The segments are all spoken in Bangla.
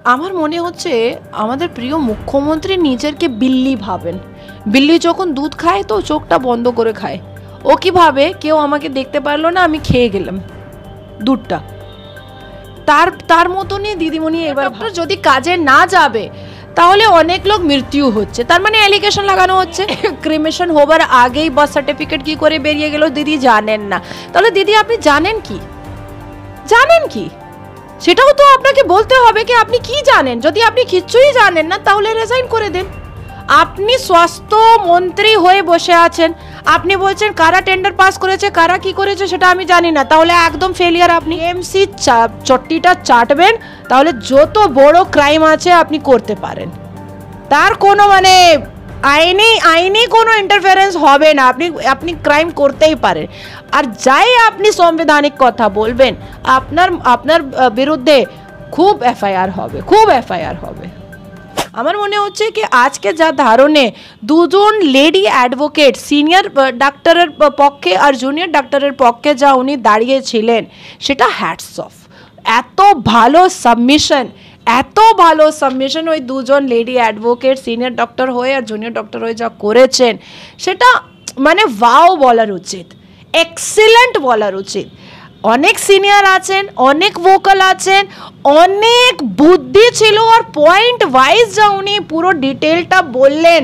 আমার মনে হচ্ছে আমাদের প্রিয় মুখ্যমন্ত্রী নিজেরকে বিল্লি ভাবেন। বিল্লি যখন দুধ খায় তো চোখটা বন্ধ করে খায়। ও কি ভাবে কেউ আমাকে দেখতে পারলো না, আমি খেয়ে গেলাম দুধটা। তার তার মতনই দিদিমণি এবার যদি কাজে না যাবে তাহলে অনেক লোক মৃত্যু হচ্ছে, তার মানে অ্যালিগেশন লাগানো হচ্ছে। ক্রিমেশন হবার আগেই বার্থ সার্টিফিকেট কি করে বেরিয়ে গেল দিদি জানেন না। তাহলে দিদি আপনি জানেন কি, জানেন কি সেটাও তো আপনাকে বলতে হবে কি আপনি কি জানেন। যদি আপনি কিচ্ছুই জানেন না তাহলে রিজাইন করে দেন। আপনি স্বাস্থ্য মন্ত্রী হয়ে বসে আছেন, আপনি বলছেন কারা টেন্ডার পাস করেছে কারা কি করেছে সেটা আমি জানি না, তাহলে একদম ফেলিয়ার। আপনি এমসি চট্টিটা চাটবেন তাহলে যত বড় ক্রাইম আছে আপনি করতে পারেন, তার কোনো মানে আইনি কোনো ইন্টারফারেন্স হবে না, আপনি ক্রাইম করতেই পারেন। আর যাই আপনি সাংবিধানিক কথা বলবেন আপনার বিরুদ্ধে খুব এফআইআর হবে, খুব এফআইআর হবে। আমার মনে হচ্ছে কি আজকে যা ধারণে দুজন লেডি অ্যাডভোকেট সিনিয়র ডাক্তারের পক্ষে আর জুনিয়র ডাক্তারের পক্ষে যা উনি দাঁড়িয়েছিলেন সেটা হ্যাটস অফ। এত ভালো সাবমিশন ওই দুজন লেডি অ্যাডভোকেট সিনিয়র ডক্টর হয়ে আর জুনিয়র ডক্টর হয়ে যা করেছেন সেটা মানে ওয়াও বলার উচিত, এক্সিলেন্ট বলার উচিত। অনেক সিনিয়র আছেন, অনেক ভোকাল আছেন, অনেক বুদ্ধি ছিল, আর পয়েন্ট ওয়াইজ যা উনি পুরো ডিটেলটা বললেন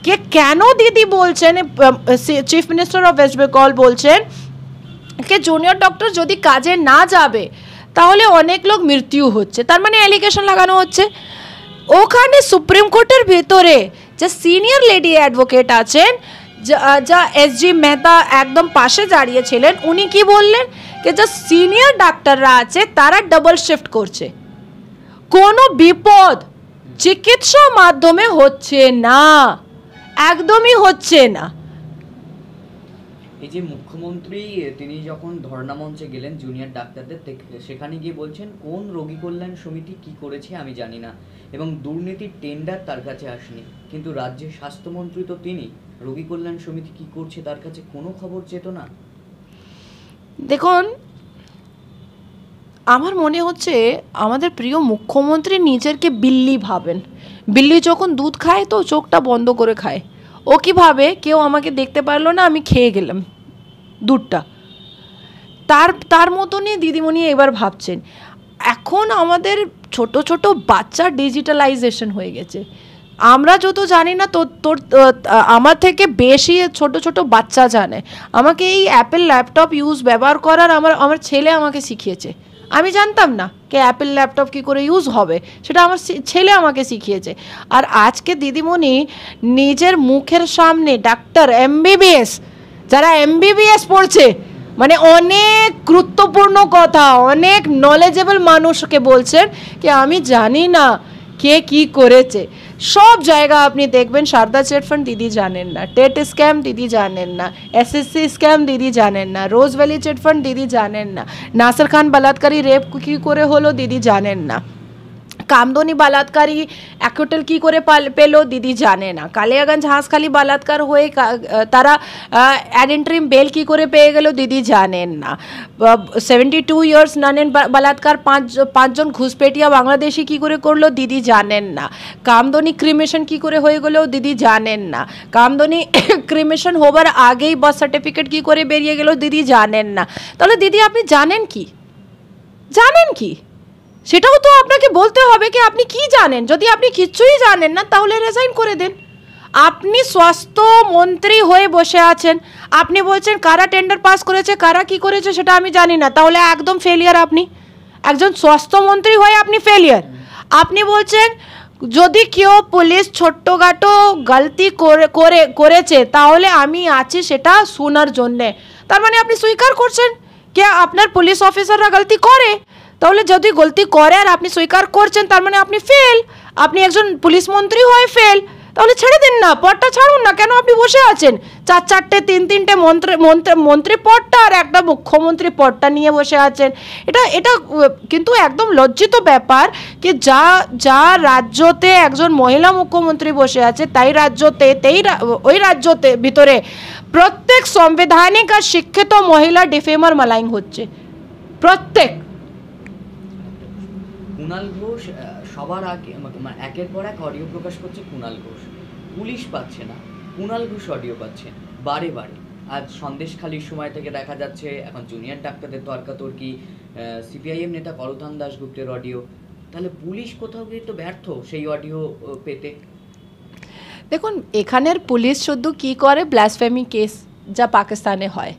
যে কেন দিদি বলছেন, chief minister of West Bengal বলছেন যে জুনিয়র ডক্টর যদি কাজে না যাবে তাহলে অনেক লোক মৃত্যু হচ্ছে, তার মানে অ্যালিগেশন লাগানো হচ্ছে। ওখানে সুপ্রিম কোর্টের ভেতরে যে সিনিয়র লেডি অ্যাডভোকেট আছেন যা এসজি মেহতা একদম পাশে দাঁড়িয়েছিলেন, উনি কি বললেন যে যা সিনিয়র ডাক্তাররা আছে তারা ডাবল শিফট করছে, কোনো বিপদ চিকিৎসা মাধ্যমে হচ্ছে না, একদমই হচ্ছে না। এই যে মুখ্যমন্ত্রী তিনি যখন ধর্ণা মঞ্চে গেলেন জুনিয়র ডাক্তারদের, সেখানে গিয়ে বলছেন কোন রোগী কল্যাণ সমিতি কি করেছে আমি জানি না, এবং দুর্নীতির টেন্ডার তার কাছে আসেনি, কিন্তু রাজ্যের স্বাস্থ্যমন্ত্রী তো তিনি, রোগী কল্যাণ সমিতি কি করছে তার কাছে কোনো খবর যেত না। দেখুন আমার মনে হচ্ছে আমাদের প্রিয় মুখ্যমন্ত্রী নিজেরকে বিল্লি ভাবেন। বিল্লি যখন দুধ খায় তো চোখটা বন্ধ করে খায়। ও কি ভাবে কেউ আমাকে দেখতে পারলো না, আমি খেয়ে গেলাম দুধটা। তার মতনই দিদিমণি এবার ভাবছেন। এখন আমাদের ছোট ছোট বাচ্চা ডিজিটালাইজেশন হয়ে গেছে, আমরা যত জানি না তোর আমার থেকে বেশি ছোট ছোট বাচ্চা জানে। আমাকে এই অ্যাপেল ল্যাপটপ ব্যবহার করার আমার ছেলে আমাকে শিখিয়েছে, আমি জানতাম না যে অ্যাপেল ল্যাপটপ কী করে ইউজ হবে, সেটা আমার ছেলে আমাকে শিখিয়েছে। আর আজকে দিদিমণি নিজের মুখের সামনে ডাক্তার এমবিবিএস, যারা এমবিবিএস পড়ছে মানে অনেক গুরুত্বপূর্ণ কথা, অনেক নলেজেবল মানুষকে বলছেন কি আমি জানি না কে কি করেছে। সব জায়গা আপনি দেখবেন সারদা চিটফান্ড দিদি জানেন না, টেট স্ক্যাম দিদি জানেন না, এসএসসি স্ক্যাম দিদি জানেন না, রোজ ভ্যালি চিটফান্ড দিদি জানেন না, নাসির খান বলাৎকারী রেপ কী করে হলো দিদি জানেন না, কামদনি বলাৎকারী অ্যাকুটেল কী করে পেলো দিদি জানে না, কালিয়াগঞ্জ হাঁসখালি বলাৎকার হয়ে তারা অ্যাডেন্ট্রিম বেল কী করে পেয়ে গেল দিদি জানেন না, 72 ইয়ার্স নানেন বলাৎকার পাঁচজন ঘুষপেটিয়া বাংলাদেশি কী করে করলো দিদি জানেন না, কামদনি ক্রিমেশন কী করে হয়ে গেলো দিদি জানেন না, কামদনি ক্রিমেশন হবার আগেই বার্থ সার্টিফিকেট কী করে বেরিয়ে গেল দিদি জানেন না। তাহলে দিদি আপনি জানেন কি, জানেন কি সেটাও তো আপনাকে বলতে হবে কি আপনি কি জানেন। যদি আপনি কিচ্ছুই জানেন না তাহলে রিজাইন করে দেন। আপনি স্বাস্থ্য মন্ত্রী হয়ে বসে আছেন, আপনি বলছেন কারা টেন্ডার পাস করেছে কারা কি করেছে সেটা আমি জানি না, তাহলে একদম ফেলিয়ার। আপনি একজন স্বাস্থ্যমন্ত্রী হয়ে আপনি ফেলিয়ার। আপনি বলছেন যদি কেউ পুলিশ ছোট্টখাটো গলতি করেছে তাহলে আমি আছি সেটা শোনার জন্যে, তার মানে আপনি স্বীকার করছেন কি আপনার পুলিশ অফিসাররা গলতি করে। তাহলে যদি গলতি করে আর আপনি স্বীকার করছেন তার মানে আপনি ফেল, আপনি একজন পুলিশ মন্ত্রী হয়ে ফেল। তাহলে ছেড়ে দিন না, পদটা ছাড়ুন না, কেন আপনি বসে আছেন চারটে তিনটে মন্ত্রী পদটা আর একটা মুখ্যমন্ত্রী পদটা নিয়ে বসে আছেন। এটা কিন্তু একদম লজ্জিত ব্যাপার কি যা রাজ্যতে একজন মহিলা মুখ্যমন্ত্রী বসে আছে ওই রাজ্যতে ভিতরে প্রত্যেক সাংবিধানিক আর শিক্ষিত মহিলা ডিফেমার মালাইং হচ্ছে প্রত্যেক। কুণাল ঘোষ সবার আগে মানে একের পর এক অডিও প্রকাশ করছে কুণাল ঘোষ, পুলিশ পাচ্ছে না, কুণাল ঘোষ অডিও পাচ্ছে বারে বারে। আজ সন্দেশখালির সময় থেকে দেখা যাচ্ছে এখন জুনিয়র ডাক্তারদের তর্কাতর্কি, সিপিআইএম নেতা করথান দাশগুপ্তের অডিও। তাহলে পুলিশ কোথাও গিয়ে তো ব্যর্থ সেই অডিও পেতে। দেখুন এখানের পুলিশ শুধু কি করে, ব্লাসফেমি কেস যা পাকিস্তানে হয়,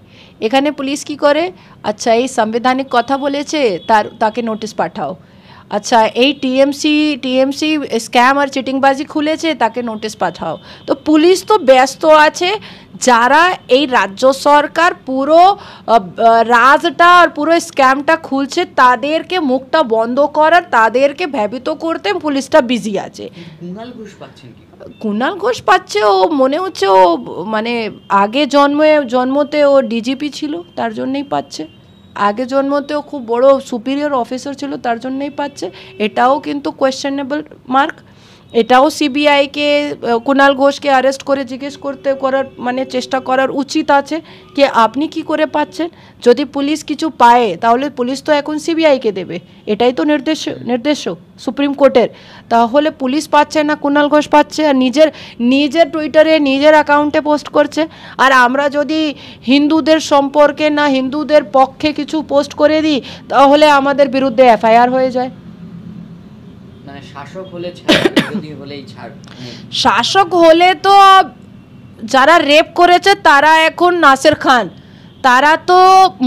এখানে পুলিশ কি করে, আচ্ছা এই সাংবিধানিক কথা বলেছে তাকে নোটিশ পাঠাও, আচ্ছা এই টিএমসি স্ক্যাম আর চিটিংবাজি খুলেছে তাকে নোটিশ পাঠাও। তো পুলিশ তো ব্যস্ত আছে, যারা এই রাজ্য সরকার পুরো রাজটা আর পুরো স্ক্যামটা খুলছে তাদেরকে মুখটা বন্ধ করার, তাদেরকে ভীত করতে পুলিশটা বিজি আছে। কুণাল ঘোষ পাচ্ছেন কি? কুণাল ঘোষ পাচ্ছে, ও মনে হচ্ছে ও মানে আগে জন্মতে ও ডিজিপি ছিল তার জন্যই পাচ্ছে, আগে জন্মতেও খুব বড় সুপিরিয়র অফিসার ছিল তার জন্যই পাচ্ছে। এটাও কিন্তু কোয়েশ্চেনেবল মার্ক। এটাও সিবিআইকে কুণাল ঘোষকে অ্যারেস্ট করে জিজ্ঞেস করার মানে চেষ্টা করার উচিত আছে যে আপনি কি করে পাচ্ছেন। যদি পুলিশ কিছু পায় তাহলে পুলিশ তো এখন সিবিআইকে দেবে, এটাই তো নির্দেশ সুপ্রিম কোর্টের। তাহলে পুলিশ পাচ্ছে না, কুণাল ঘোষ পাচ্ছে, আর নিজের টুইটারে নিজের অ্যাকাউন্টে পোস্ট করছে। আর আমরা যদি হিন্দুদের সম্পর্কে না হিন্দুদের পক্ষে কিছু পোস্ট করে দিই তাহলে আমাদের বিরুদ্ধে এফআইআর হয়ে যায়। শাসক হলে ছাড়, বিরোধী হলেই ছাড়। শাসক হলে তো যারা রেপ করেছে তারা এখন নাসির খান, তারা তো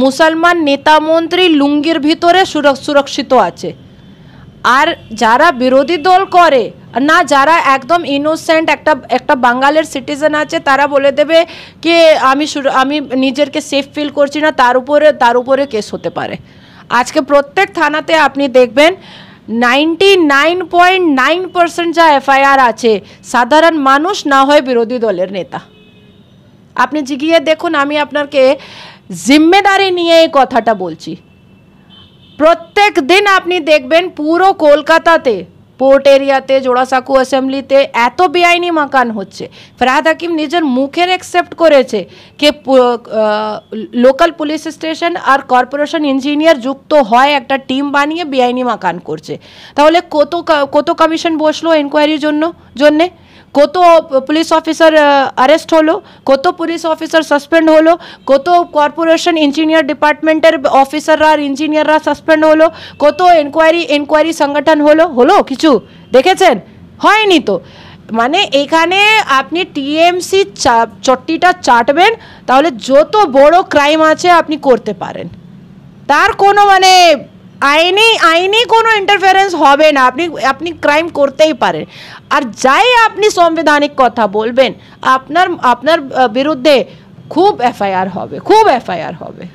মুসলমান নেতা মন্ত্রী লুঙ্গির ভিতরে সুরক্ষিত আছে। আর যারা বিরোধী দল করে না, যারা একদম ইনোসেন্ট একটা বাঙালির সিটিজেন আছে, তারা বলে দেবে কি আমি নিজেরকে সেফ ফিল করছি না, তার উপরে কেস হতে পারে। আজকে প্রত্যেক থানাতে আপনি দেখবেন 99.9% যা এফআইআর আছে সাধারণ মানুষ না হয় বিরোধী দলের নেতা। আপনি জিগিয়ে দেখুন, আমি আপনাকে জিম্মেদারি নিয়ে এই কথাটা বলছি। প্রত্যেক দিন আপনি দেখবেন পুরো কলকাতাতে পোর্ট এরিয়াতে জোড়াসাঁকো অ্যাসেম্বলিতে এত বেআইনি মাকান হচ্ছে। ফরহাদ হাকিম নিজের মুখের অ্যাকসেপ্ট করেছে যে লোকাল পুলিশ স্টেশন আর কর্পোরেশন ইঞ্জিনিয়ার যুক্ত হয় একটা টিম বানিয়ে বেআইনি মাকান করছে। তাহলে কত কমিশন বসলো এনকোয়ারির জন্যে, কত পুলিশ অফিসার অ্যারেস্ট হলো, কত পুলিশ অফিসার সাসপেন্ড হলো, কত কর্পোরেশন ইঞ্জিনিয়ার ডিপার্টমেন্টের অফিসাররা আর ইঞ্জিনিয়াররা সাসপেন্ড হলো, কত এনকোয়ারি সংগঠন হলো কিছু দেখেছেন? হয়নি তো। মানে এখানে আপনি টিএমসি চট্টিটা চাটবেন তাহলে যত বড় ক্রাইম আছে আপনি করতে পারেন, তার কোনো মানে আইনি কোনো ইন্টারফারেন্স হবে না, আপনি ক্রাইম করতেই পারেন। আর যাই আপনি সাংবিধানিক কথা বলবেন আপনার বিরুদ্ধে খুব এফআইআর হবে।